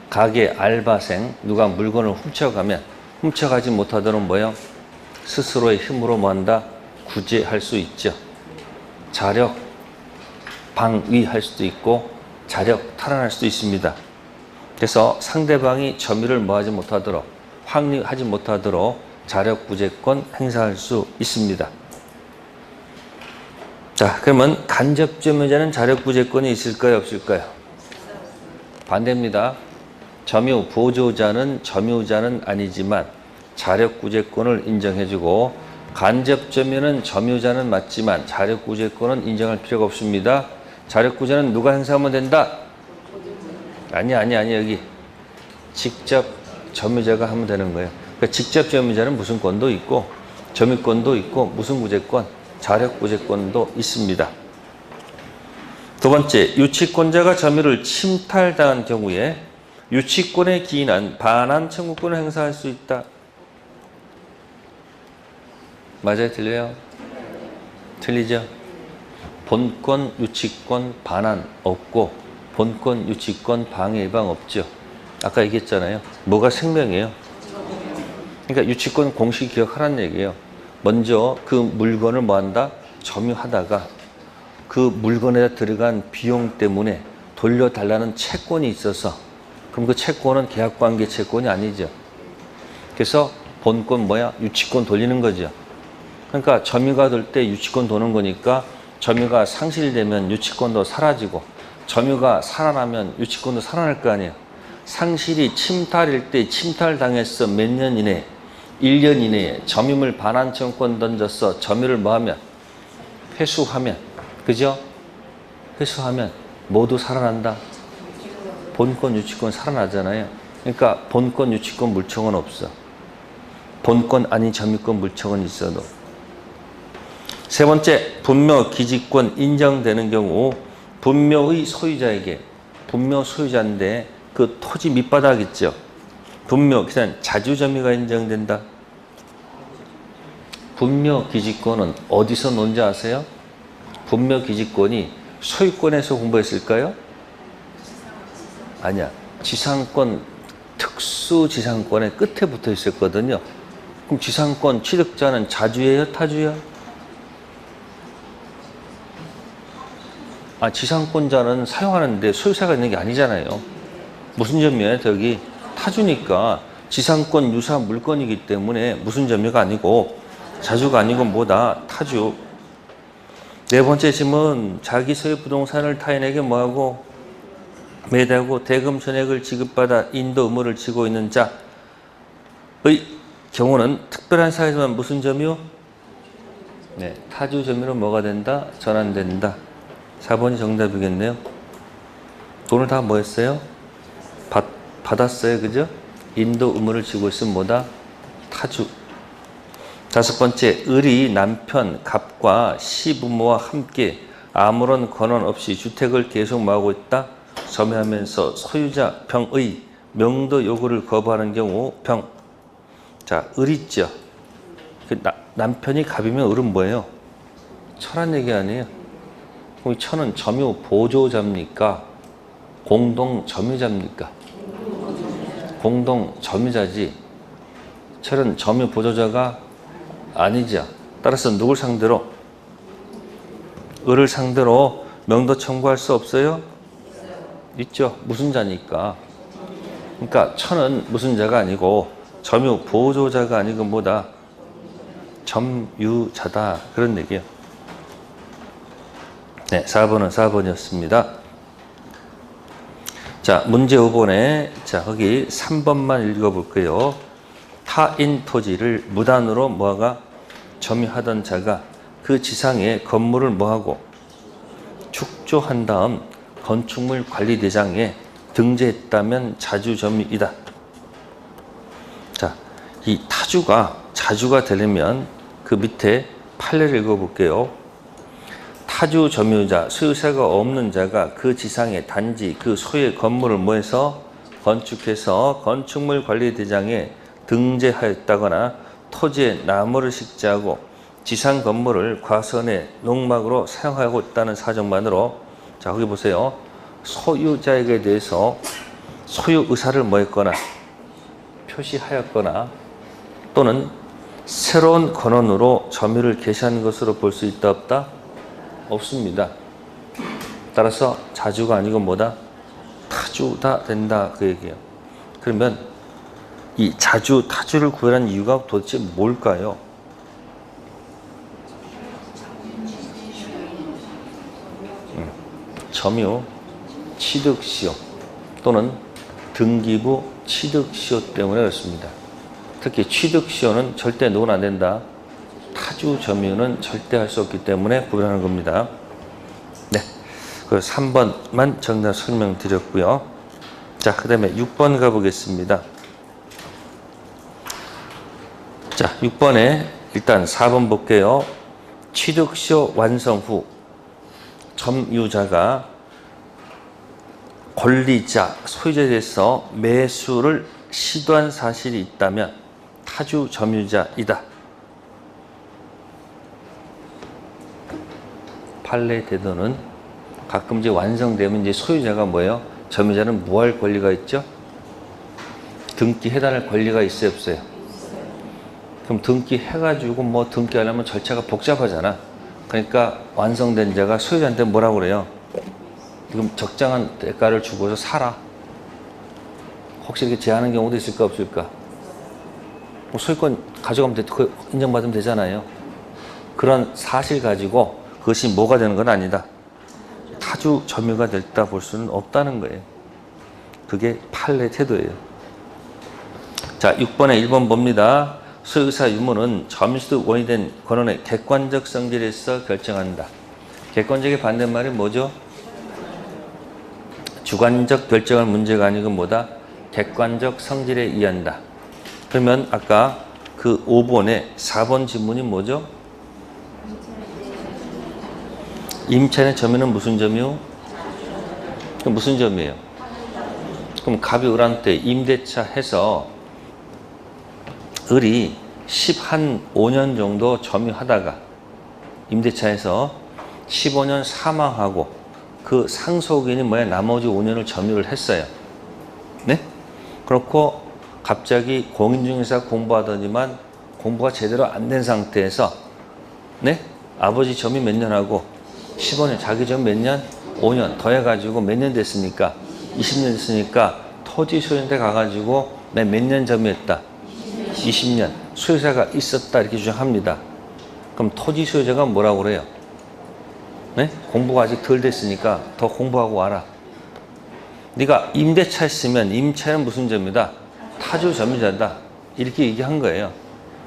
가게, 알바생, 누가 물건을 훔쳐가지 못하도록 뭐예요? 스스로의 힘으로 뭐한다? 구제할 수 있죠. 자력 방위할 수도 있고 자력 탈환할 수도 있습니다. 그래서 상대방이 점유를 뭐하지 못하도록 확립하지 못하도록 자력구제권 행사할 수 있습니다. 자, 그러면 간접점유자는 자력구제권이 있을까요? 없을까요? 반대입니다. 점유 보조자는 점유자는 아니지만 자력구제권을 인정해주고 간접점유는 점유자는 맞지만 자력구제권은 인정할 필요가 없습니다. 자력구제는 누가 행사하면 된다? 아니 여기 직접 점유자가 하면 되는 거예요. 그러니까 직접 점유자는 무슨 권도 있고 점유권도 있고 무슨 구제권? 자력구제권도 있습니다. 두 번째, 유치권자가 점유를 침탈당한 경우에 유치권에 기인한 반환 청구권을 행사할 수 있다. 맞아요? 틀려요? 틀리죠? 본권, 유치권, 반환 없고 본권, 유치권, 방해, 예방 없죠. 아까 얘기했잖아요. 뭐가 생명이에요? 그러니까 유치권 공식 기억하라는 얘기예요. 먼저 그 물건을 뭐한다? 점유하다가 그 물건에 들어간 비용 때문에 돌려달라는 채권이 있어서 그럼 그 채권은 계약관계 채권이 아니죠. 그래서 본권 뭐야? 유치권 돌리는 거죠. 그러니까 점유가 될 때 유치권 도는 거니까 점유가 상실되면 유치권도 사라지고 점유가 살아나면 유치권도 살아날 거 아니에요. 상실이 침탈일 때 침탈당해서 몇 년 이내에 1년 이내에 점유물 반환 청구권 던져서 점유를 뭐하면 회수하면 그죠? 회수하면 모두 살아난다. 본권 유치권 살아나잖아요. 그러니까 본권 유치권 물청은 없어. 본권 아닌 점유권 물청은 있어도. 세 번째, 분묘 기지권 인정되는 경우 분묘의 소유자에게 분묘 소유자인데 그 토지 밑바닥 있죠. 분묘 기산 자주점유가 인정된다. 분묘 기지권은 어디서 논지 아세요? 분묘 기지권이 소유권에서 공부했을까요? 아니야. 지상권, 특수지상권의 끝에 붙어 있었거든요. 그럼 지상권 취득자는 자주예요? 타주예요? 지상권자는 사용하는데 소유사가 있는 게 아니잖아요. 무슨 점유예요? 저기 타주니까 지상권 유사 물건이기 때문에 무슨 점유가 아니고 자주가 아니고 뭐다? 타주. 네 번째 질문, 자기 소유 부동산을 타인에게 뭐하고 매도하고 대금 전액을 지급받아 인도 의무를 지고 있는 자의 경우는 특별한 사유지만 무슨 점이요? 네, 타주 점유는 뭐가 된다? 전환된다. 4번이 정답이겠네요. 돈을 다 뭐 했어요? 받았어요. 그죠? 인도 의무를 지고 있으면 뭐다? 타주. 다섯 번째, 을이 남편 갑과 시부모와 함께 아무런 권한 없이 주택을 계속 뭐하고 있다? 점유하면서 소유자 병의 명도 요구를 거부하는 경우 병. 자, 을 있죠. 남편이 갑이면 을은 뭐예요? 철한 얘기 아니에요? 그럼 철은 점유 보조자입니까? 공동 점유자입니까? 공동 점유자지. 철은 점유 보조자가 아니죠. 따라서 누굴 상대로? 을을 상대로 명도 청구할 수 없어요? 있죠. 무슨 자니까. 그러니까 천은 무슨 자가 아니고 점유 보조자가 아니고 뭐다? 점유자다. 그런 얘기예요. 네, 4번은 4번이었습니다. 자, 문제 5번에 자, 거기 3번만 읽어볼게요. 타인 토지를 무단으로 뭐가 점유하던 자가 그 지상에 건물을 뭐하고 축조한 다음 건축물 관리대장에 등재했다면 자주점유이다. 자, 이 타주가 자주가 되려면 그 밑에 판례를 읽어볼게요. 타주 점유자, 소유세가 없는 자가 그 지상에 단지 그 소유의 건물을 뭐해서 건축해서 건축물 관리대장에 등재하였다거나 토지에 나무를 식재하고 지상 건물을 과선의 농막으로 사용하고 있다는 사정만으로 자, 거기 보세요. 소유자에게 대해서 소유 의사를 뭐했거나 표시하였거나 또는 새로운 권한으로 점유를 개시한 것으로 볼 수 있다 없다? 없습니다. 따라서 자주가 아니고 뭐다? 타주다 된다 그 얘기예요. 그러면 이 자주, 타주를 구별한 이유가 도대체 뭘까요? 점유, 취득시효 또는 등기부 취득시효 때문에 그렇습니다. 특히 취득시효는 절대 누구나 안 된다. 타주 점유는 절대 할 수 없기 때문에 구별하는 겁니다. 네, 그래서 3번만 정답 설명드렸고요. 자, 그 다음에 6번 가보겠습니다. 자, 6번에 일단 4번 볼게요. 취득시효 완성 후 점유자가 권리자, 소유자에 대해서 매수를 시도한 사실이 있다면 타주 점유자이다. 판례 제도는 가끔 이제 완성되면 이제 소유자가 뭐예요? 점유자는 뭐 할 권리가 있죠? 등기해달할 권리가 있어요, 없어요? 그럼 등기해가지고 뭐 등기하려면 절차가 복잡하잖아. 그러니까 완성된 자가 소유자한테 뭐라고 그래요? 지금 적정한 대가를 주고서 사라. 혹시 이렇게 제한하는 경우도 있을까 없을까? 뭐 소유권 가져가면 인정받으면 되잖아요. 그런 사실 가지고 그것이 뭐가 되는 건 아니다. 타주 점유가 됐다 볼 수는 없다는 거예요. 그게 판례 태도예요. 자, 6번에 1번 봅니다. 소유사 유무는 점유소득 원이 된 권한의 객관적 성질에서 결정한다. 객관적의 반대말이 뭐죠? 주관적 결정할 문제가 아니고 뭐다? 객관적 성질에 의한다. 그러면 아까 그 5번에 4번 질문이 뭐죠? 임차인의 점유는 무슨 점이요? 그럼 무슨 점이에요? 그럼 갑이 을한테 임대차 해서 을이 15년 정도 점유하다가 임대차에서 15년 사망하고 그 상속인이 뭐야? 나머지 5년을 점유를 했어요. 네? 그렇고 갑자기 공인중개사 공부하더니만 공부가 제대로 안 된 상태에서 네? 아버지 점유 몇 년 하고 15년, 자기 점유 몇 년? 5년 더해가지고 몇 년 됐습니까? 20년 됐으니까 토지 소유한테 가가지고 몇 년 점유했다? 20년. 소유자가 있었다 이렇게 주장합니다. 그럼 토지 소유자가 뭐라고 그래요? 네? 공부가 아직 덜 됐으니까 더 공부하고 와라. 네가 임대차 했으면 임차는 무슨 점이다? 타주 점유자다. 이렇게 얘기한 거예요.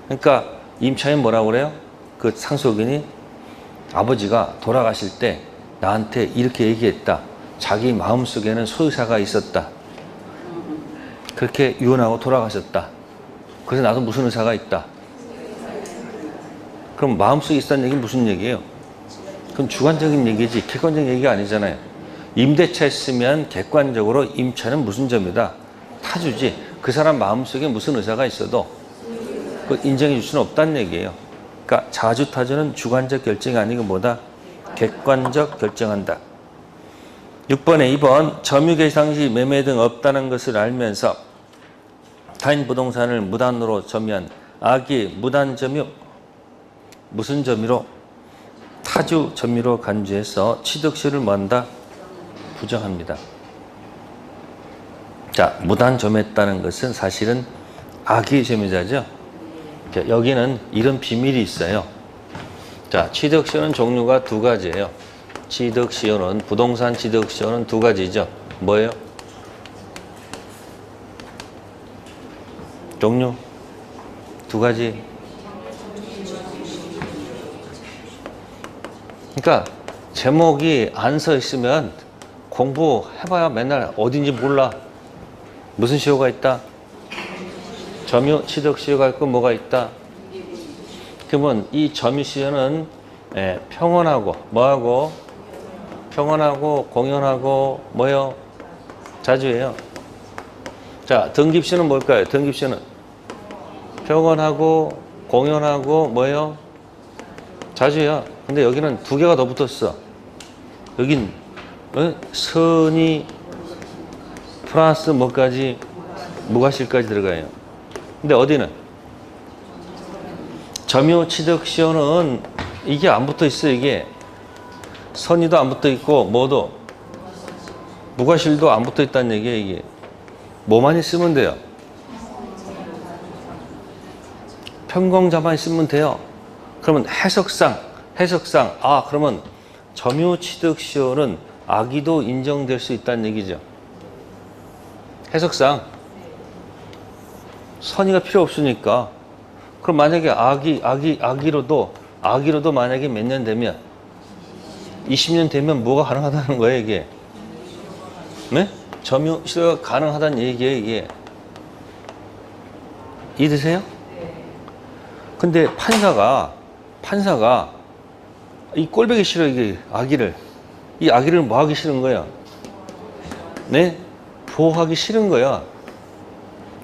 그러니까 임차인 뭐라고 그래요? 그 상속인이 아버지가 돌아가실 때 나한테 이렇게 얘기했다. 자기 마음속에는 소유사가 있었다. 그렇게 유언하고 돌아가셨다. 그래서 나도 무슨 의사가 있다. 그럼 마음속에 있다는 얘기는 무슨 얘기예요? 그건 주관적인 얘기지 객관적인 얘기가 아니잖아요. 임대차 했으면 객관적으로 임차는 무슨 점이다? 타주지. 그 사람 마음속에 무슨 의사가 있어도 그 인정해 줄 수는 없다는 얘기예요. 그러니까 자주타주는 주관적 결정이 아니고 뭐다? 객관적 결정한다. 6번에 2번 점유 개상 시 매매 등 없다는 것을 알면서 타인 부동산을 무단으로 점유한 악이 무단 점유 무슨 점유로? 타주 점유로 간주해서 취득시효를 뭐한다? 부정합니다. 자, 무단 점유했다는 것은 사실은 악의 점유자죠. 자, 여기는 이런 비밀이 있어요. 자, 취득시효는 종류가 두 가지예요. 취득시효는 부동산 취득시효는 두 가지죠. 뭐예요? 종류 두 가지. 그러니까 제목이 안 서 있으면 공부해봐야 맨날 어딘지 몰라. 무슨 시효가 있다? 점유 취득 시효가 있고 뭐가 있다? 그러면 이 점유 시효는 평온하고 뭐하고? 평온하고 공연하고 뭐요? 자주예요. 자, 등기시효는 뭘까요? 등기시효는 평온하고 공연하고 뭐요? 자주예요. 근데 여기는 두 개가 더 붙었어. 여긴 선이 플러스 뭐까지 무과실까지 들어가요. 근데 어디는 점유 취득 시효는 이게 안 붙어 있어. 이게 선의도 안 붙어 있고 뭐도 무과실도 안 붙어 있다는 얘기예요. 이게 뭐만 있으면 돼요? 편공자만 있으면 돼요. 그러면 해석상 그러면 점유 취득 시효는 악의도 인정될 수 있다는 얘기죠. 해석상 선의가 필요 없으니까. 그럼 만약에 악의로도 만약에 몇 년 되면 20년 되면 뭐가 가능하다는 거예요, 이게? 네? 점유 시효가 가능하다는 얘기예요, 이게. 이해되세요? 근데 판사가 이 꼴보기 싫어, 이게 이 악의를 뭐 하기 싫은 거야? 네? 보호하기 싫은 거야.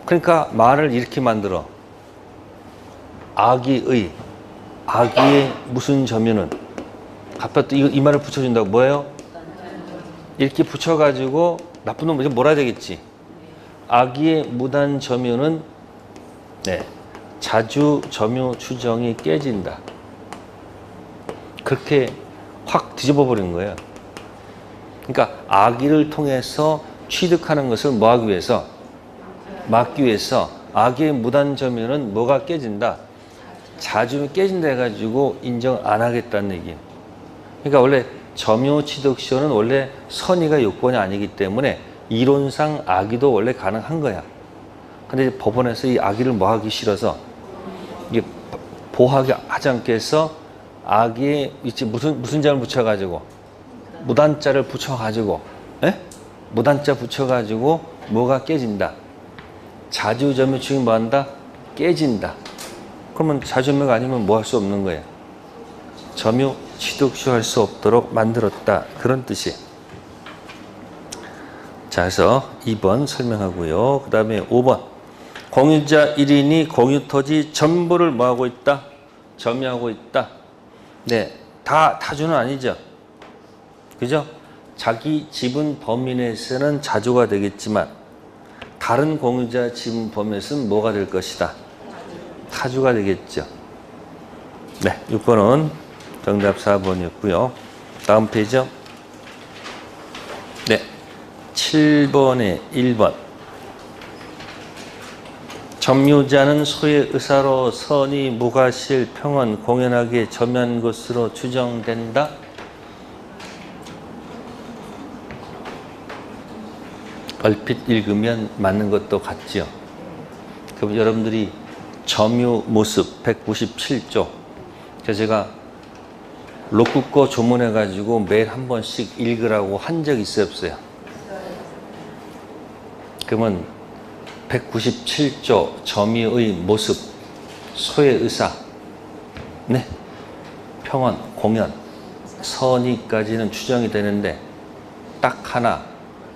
그러니까 말을 이렇게 만들어. 악의의 무슨 점유는 갖다 또 이 말을 붙여준다고. 뭐예요? 이렇게 붙여가지고 나쁜 놈 뭐라 해야 되겠지? 악의의 무단 점유는 자주 점유 추정이 깨진다. 그렇게 확 뒤집어 버리는 거예요. 그러니까 악의를 통해서 취득하는 것을 뭐 하기 위해서? 막기 위해서 악의의 무단 점유는 뭐가 깨진다? 자주 깨진다 해가지고 인정 안 하겠다는 얘기예요. 그러니까 원래 점유 취득 시효는 원래 선의가 요건이 아니기 때문에 이론상 악의도 원래 가능한 거야. 근데 법원에서 이 악의를 뭐 하기 싫어서 이게 보호하지 않게 해서 악의에 무슨 자를 붙여가지고 무단자를 붙여가지고 무단자 붙여가지고 뭐가 깨진다? 자주점유축이 뭐 한다? 깨진다. 그러면 자주점유가 아니면 뭐 할 수 없는 거예요? 점유 취득시효 할 수 없도록 만들었다. 그런 뜻이에요. 자, 그래서 2번 설명하고요. 그 다음에 5번. 공유자 1인이 공유토지 전부를 뭐 하고 있다? 점유하고 있다. 네, 다 타주는 아니죠. 그죠? 자기 지분 범위 내에서는 자주가 되겠지만 다른 공유자 지분 범위 내에서는 뭐가 될 것이다? 타주가 되겠죠. 네, 6번은 정답 4번이었고요. 다음 페이지요. 네, 7번에 1번. 점유자는 소의 의사로 선의, 무과실, 평언, 공연하게 점유한 것으로 추정된다. 얼핏 읽으면 맞는 것도 같지요. 그럼 여러분들이 점유 모습 197조. 그래서 제가 로쿠꺼 조문해가지고 매일 한 번씩 읽으라고 한 적 있어요, 없어요? 그러면 197조 점유의 모습, 소의 의사, 네, 평언, 공연, 선의까지는 추정이 되는데 딱 하나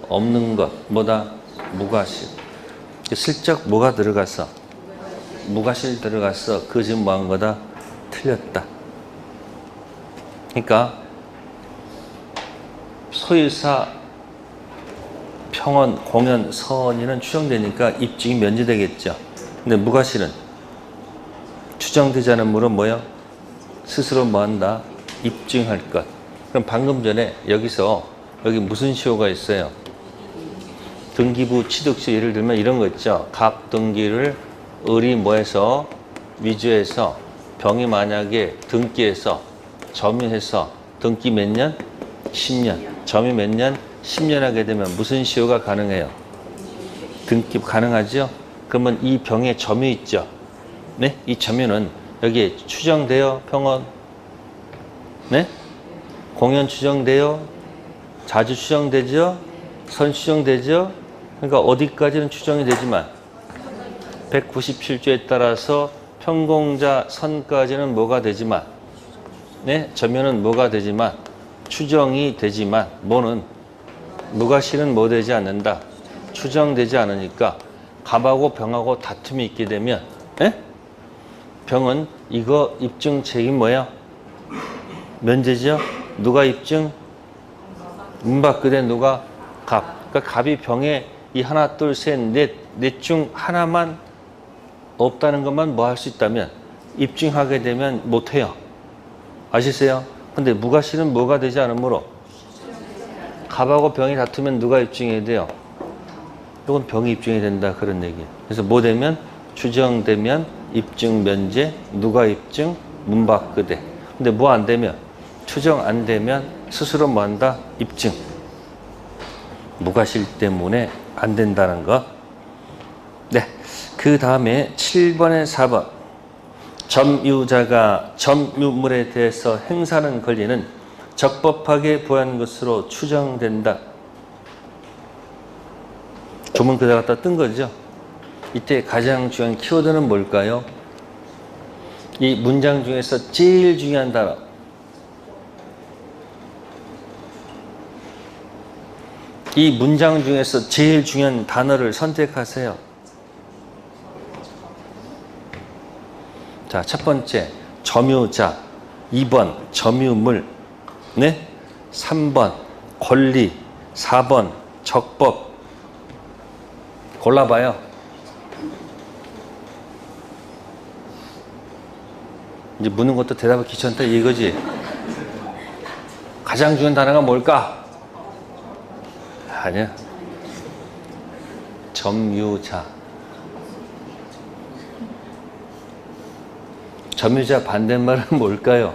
없는 것, 뭐다? 무과실. 슬쩍 뭐가 들어갔어? 무과실 들어갔어. 그 지금 뭐한 거다? 틀렸다. 그러니까 소의사, 평언, 공연, 선의는 추정되니까 입증이 면제되겠죠. 근데 무과실은 추정되지 않은 물은 뭐예요? 스스로 뭐한다? 입증할 것. 그럼 방금 전에 여기 무슨 시효가 있어요? 등기부 취득시. 예를 들면 이런 거 있죠. 갑등기를 을이 뭐해서 위조해서 병이 만약에 등기해서 점유해서 등기 몇 년? 10년. 점유 몇 년? 10년 하게 되면 무슨 시효가 가능해요? 등기 가능하죠? 그러면 이 병에 점유 있죠? 네? 이 점유는 여기에 추정돼요? 평언? 네? 공연 추정돼요? 자주 추정되죠? 선 추정되죠? 그러니까 어디까지는 추정이 되지만 197조에 따라서 평공자 선까지는 뭐가 되지만, 네? 점유는 뭐가 되지만, 추정이 되지만, 뭐는 무과실은 뭐 되지 않는다. 추정되지 않으니까 갑하고 병하고 다툼이 있게 되면, 네? 병은 이거 입증 책임 뭐야? 면제죠? 누가 입증? 문밖에 누가? 갑. 그러니까 갑이 병에 이 하나, 둘, 셋, 넷 중 하나만 없다는 것만 뭐 할 수 있다면 입증하게 되면 못해요. 아시세요? 근데 무과실은 뭐가 되지 않으므로 갑하고 병이 다투면 누가 입증해야 돼요? 이건 병이 입증이 된다, 그런 얘기예요. 그래서 뭐 되면? 추정되면 입증 면제, 누가 입증? 문밖에. 근데 뭐 안 되면? 추정 안 되면 스스로 뭐 한다? 입증. 무과실 때문에 안 된다는 거. 네. 그 다음에 7번에 4번. 점유자가 점유물에 대해서 행사하는 권리는 적법하게 부여한 것으로 추정된다. 조문 그대로 갖다 뜬 거죠. 이때 가장 중요한 키워드는 뭘까요? 이 문장 중에서 제일 중요한 단어. 이 문장 중에서 제일 중요한 단어를 선택하세요. 자, 첫 번째 점유자, 2번 점유물, 네? 3번 권리, 4번 적법. 골라봐요. 이제 묻는 것도 대답을 귀찮다 이거지. 가장 중요한 단어가 뭘까? 아니야. 점유자. 점유자 반대말은 뭘까요?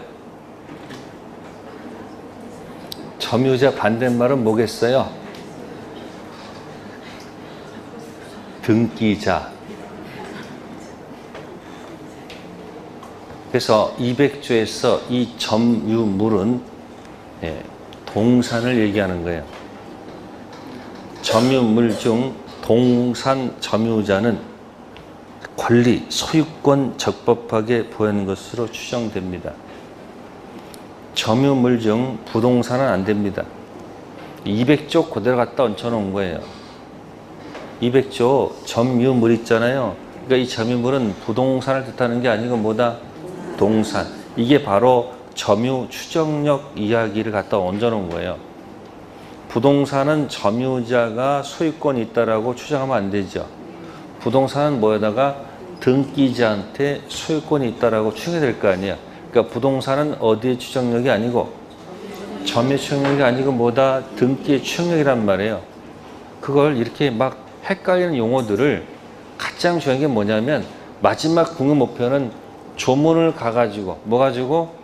점유자 반대말은 뭐겠어요? 등기자. 그래서 200조에서 이 점유물은 동산을 얘기하는 거예요. 점유물 중 동산 점유자는 권리, 소유권 적법하게 부여하는 것으로 추정됩니다. 점유물 중 부동산은 안 됩니다. 200조 그대로 갖다 얹혀놓은 거예요. 200조 점유물 있잖아요. 그러니까 이 점유물은 부동산을 뜻하는 게 아니고 뭐다? 동산. 이게 바로 점유 추정력 이야기를 갖다 얹어놓은 거예요. 부동산은 점유자가 소유권이 있다라고 추정하면 안 되죠. 부동산은 뭐에다가 등기자한테 소유권이 있다라고 추정해야 될 거 아니야. 그러니까 부동산은 어디의 추정력이 아니고 점유 추정력이 아니고 뭐다? 등기의 추정력이란 말이에요. 그걸 이렇게 막 헷갈리는 용어들을 가장 중요한 게 뭐냐면 마지막 궁의 목표는 조문을 가가지고 뭐 가지고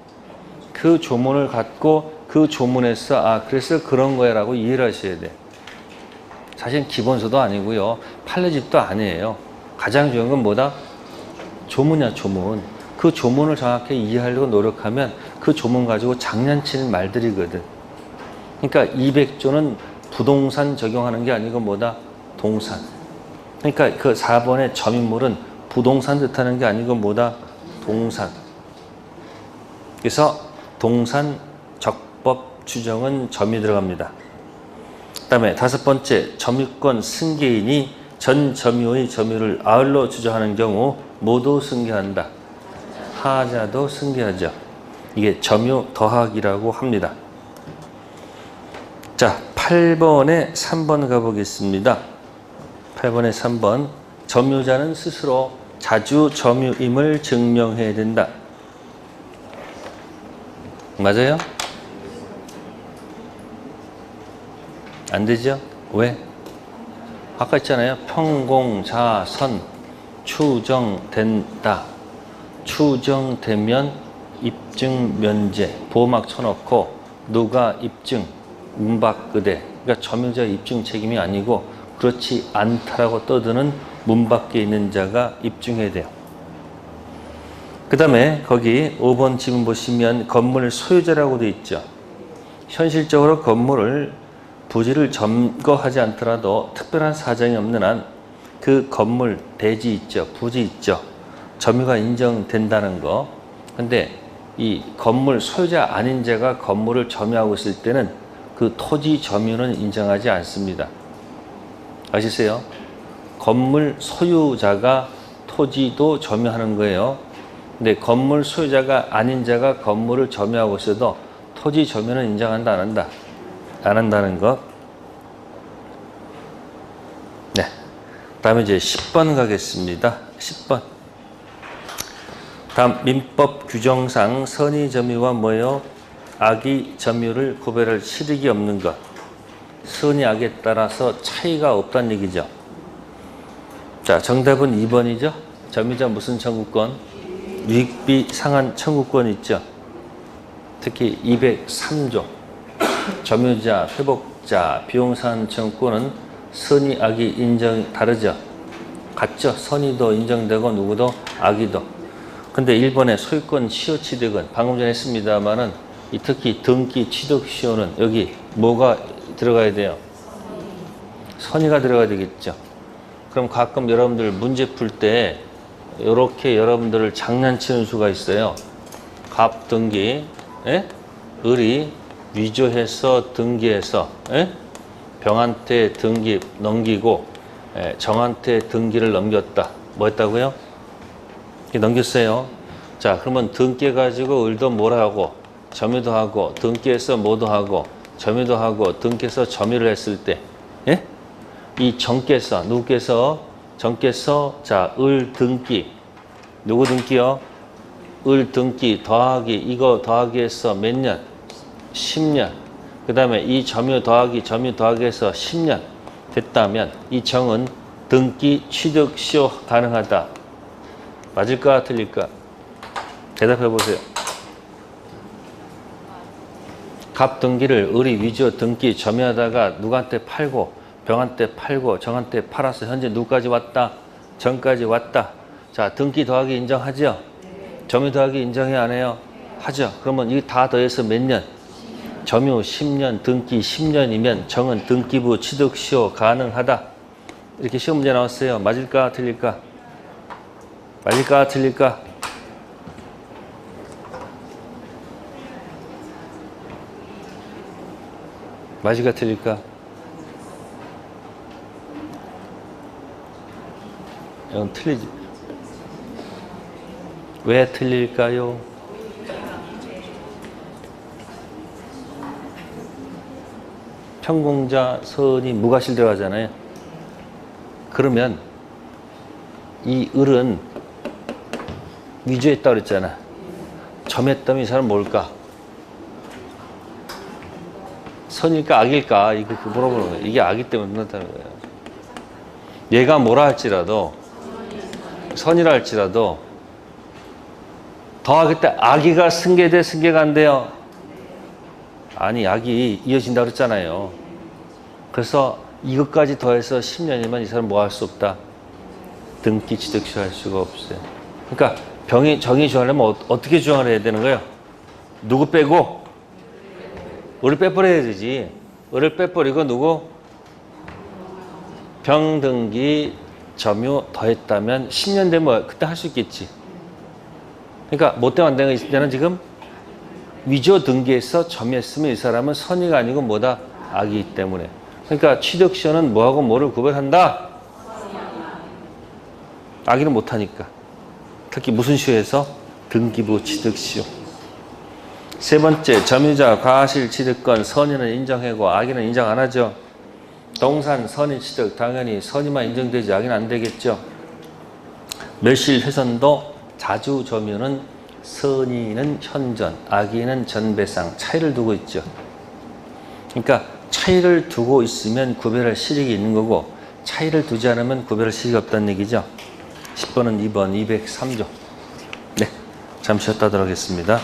그 조문을 갖고 그 조문에서 아 그래서 그런 거야 라고 이해를 하셔야 돼. 사실 기본서도 아니고요. 판례집도 아니에요. 가장 중요한 건 뭐다? 조문이야 조문. 그 조문을 정확히 이해하려고 노력하면 그 조문 가지고 장난치는 말들이거든. 그러니까 200조는 부동산 적용하는 게 아니고 뭐다? 동산. 그러니까 그 4번의 점인물은 부동산 뜻하는 게 아니고 뭐다? 동산. 그래서 동산 적법 추정은 점이 들어갑니다. 그 다음에 5번째, 점유권 승계인이 전 점유의 점유를 아울러 주장하는 경우 모두 승계한다. 하자도 승계하죠. 이게 점유 더하기라고 합니다. 자, 8번에 3번 가보겠습니다. 8번에 3번. 점유자는 스스로 자주 점유임을 증명해야 된다. 맞아요? 안 되죠? 왜? 아까 있잖아요. 평공자선 추정된다. 추정되면 입증 면제 보호막 쳐놓고 누가 입증 문밖의대. 그러니까 점유자 입증 책임이 아니고 그렇지 않다라고 떠드는 문 밖에 있는 자가 입증해야 돼요. 그 다음에 거기 5번 지문 보시면 건물 소유자라고 되어 있죠. 현실적으로 건물을 부지를 점거하지 않더라도 특별한 사정이 없는 한 그 건물 대지 있죠. 부지 있죠. 점유가 인정된다는 거. 근데 이 건물 소유자 아닌 자가 건물을 점유하고 있을 때는 그 토지 점유는 인정하지 않습니다. 아시세요? 건물 소유자가 토지도 점유하는 거예요. 근데 건물 소유자가 아닌 자가 건물을 점유하고 있어도 토지 점유는 인정한다, 안 한다? 안 한다는 것. 네. 다음에 이제 10번 가겠습니다. 10번. 다음 민법 규정상 선의 점유와 뭐예요? 악의 점유를 구별할 실익이 없는 것. 선의 악에 따라서 차이가 없다는 얘기죠. 자, 정답은 2번이죠. 점유자 무슨 청구권? 유익비 상한 청구권 있죠. 특히 203조. 점유자, 회복자, 비용상한 청구권은 선의, 악이 인정이 다르죠. 같죠. 선의도 인정되고 누구도 악의도. 근데 1번에 소유권 시효 취득은 방금 전에 했습니다만은 특히 등기 취득 시효는 여기 뭐가 들어가야 돼요? 선의가 들어가야 되겠죠. 그럼 가끔 여러분들 문제 풀 때 이렇게 여러분들을 장난치는 수가 있어요. 갑 등기, 을이 위조해서 등기해서 병한테 등기 넘기고 정한테 등기를 넘겼다. 뭐 했다고요? 넘겼어요. 자, 그러면 등기 가지고 을도 뭐라 하고 점유도 하고 등기해서 뭐도 하고 점유도 하고 등기해서 점유를 했을 때 이 정께서 누구께서 정께서 자, 을 등기 누구 등기요? 을 등기 더하기 이거 더하기 해서 몇 년? 10년. 그 다음에 이 점유 더하기 해서 10년 됐다면 이 정은 등기 취득 시효 가능하다. 맞을까 틀릴까? 대답해 보세요. 갑 등기를 을이 위조 등기 점유하다가 누구한테 팔고 병한테 팔고 정한테 팔아서 현재 누구까지 왔다? 정까지 왔다. 자, 등기 더하기 인정하죠? 점유 더하기 인정해 안 해요? 하죠. 그러면 이게 다 더해서 몇 년? 점유 10년, 등기 10년이면 정은 등기부 취득 시효 가능하다. 이렇게 시험 문제 나왔어요. 맞을까 틀릴까? 맞을까 틀릴까? 맞을까 틀릴까? 이건 틀리지. 왜 틀릴까요? 평공자 선이 무과실 들어가잖아요. 그러면 이 을은 위조했다고 그랬잖아. 점했다면 이 사람 뭘까? 선일까 악일까? 이거 물어보는 거예요. 이게 악이 때문에 그렇다는 거예요. 얘가 뭐라 할지라도 선이라 할지라도 더하기 때 악이가 승계돼 승계가 안 돼요. 아니 악이 이어진다 그랬잖아요. 그래서 이것까지 더해서 10년이면 이 사람 뭐 할 수 없다. 등기 취득시 할 수가 없어요. 그러니까 정의 주장하려면 어떻게 주장을 해야 되는 거예요? 누구 빼고? 을을 빼버려야 되지. 을을 빼버리고 누구? 병등기 점유 더했다면 10년 되면 그때 할 수 있겠지. 그러니까 뭐 때문에 안 되는 거 있을 때는 지금 위조 등기에서 점유했으면 이 사람은 선의가 아니고 뭐다? 악이기 때문에. 그러니까 취득시효는 뭐하고 뭐를 구별한다? 악의는 못하니까. 특히 무슨 시효에서? 등기부 취득시효. 세 번째, 점유자 과실 취득권 선의는 인정하고 악의는 인정 안 하죠. 동산 선의 취득 당연히 선의만 인정되지 악의는 안 되겠죠. 멸실 훼손도 자주 점유는 선의는 현전, 악의는 전배상 차이를 두고 있죠. 그러니까 차이를 두고 있으면 구별할 실익이 있는 거고 차이를 두지 않으면 구별할 실익이 없다는 얘기죠. 10번은 2번 203조. 네, 잠시 쉬었다 하도록 하겠습니다.